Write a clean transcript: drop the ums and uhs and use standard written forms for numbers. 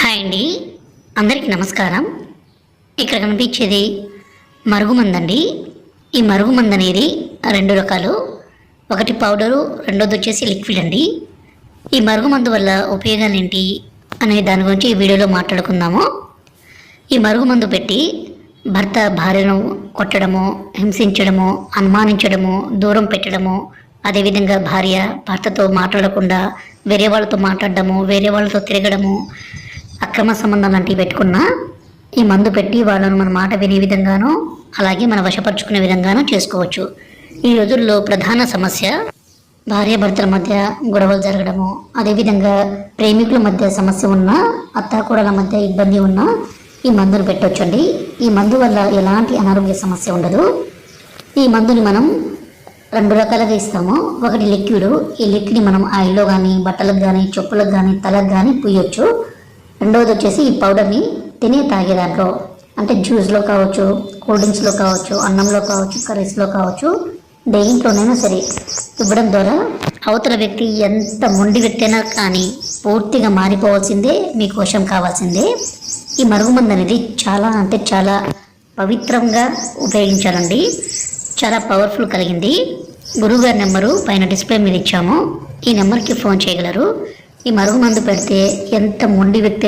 Hi అండి, అందరికీ నమస్కారం. ఇక్కడ కనిపించేది మరుగుమందు అండి. ఈ మరుగుమందు అనేది రెండు రకాలు. ఒకటి పౌడరు, రెండోది వచ్చేసి లిక్విడ్ అండి. ఈ మరుగుమందు వల్ల ఉపయోగాలు ఏంటి అనే దాని గురించి ఈ వీడియోలో మాట్లాడుకుందాము. ఈ మరుగుమందు పెట్టి భర్త భార్యను కొట్టడము, హింసించడము, అనుమానించడము, దూరం పెట్టడము, అదేవిధంగా భార్య భర్తతో మాట్లాడకుండా వేరే వాళ్ళతో మాట్లాడడము, వేరే వాళ్ళతో తిరగడము, అక్రమ సంబంధం లాంటివి పెట్టుకున్నా ఈ మందు పెట్టి వాళ్ళను మన మాట వినే విధంగానూ అలాగే మన వశపరుచుకునే విధంగానూ చేసుకోవచ్చు. ఈ రోజుల్లో ప్రధాన సమస్య భార్యాభర్తల మధ్య గొడవలు జరగడము, అదేవిధంగా ప్రేమికుల మధ్య సమస్య ఉన్నా, అత్తాకోడల మధ్య ఇబ్బంది ఉన్నా ఈ మందును పెట్టొచ్చండి. ఈ మందు వల్ల ఎలాంటి అనారోగ్య సమస్య ఉండదు. ఈ మందుని మనం రెండు రకాలుగా ఇస్తాము. ఒకటి లిక్విడ్. ఈ లిక్విడ్ మనం ఆయిల్లో కానీ, బట్టలకు కానీ, చెప్పులకు కానీ, తలకు కానీ పూయొచ్చు. రెండవది వచ్చేసి ఈ పౌడర్ని తాగే దాంట్లో, అంటే జ్యూస్లో కావచ్చు, కూల్ డ్రింక్స్లో కావచ్చు, అన్నంలో కావచ్చు, కర్రీస్లో కావచ్చు, దేంట్లోనైనా సరే ఇవ్వడం ద్వారా అవతల వ్యక్తి ఎంత మొండి వ్యక్తి అయినా కానీ పూర్తిగా మారిపోవాల్సిందే, మీకు వశం కావాల్సిందే. ఈ మరుగుమందు అనేది చాలా అంటే చాలా పవిత్రంగా ఉపయోగించాలండి. చాలా పవర్ఫుల్ కలిగింది. గురువుగారి నెంబరు పైన డిస్ప్లే మీద ఇచ్చాము. ఈ నెంబర్కి ఫోన్ చేయగలరు. ఈ మరుగుమందు పెడితే ఎంత మొండి వ్యక్తి అయినా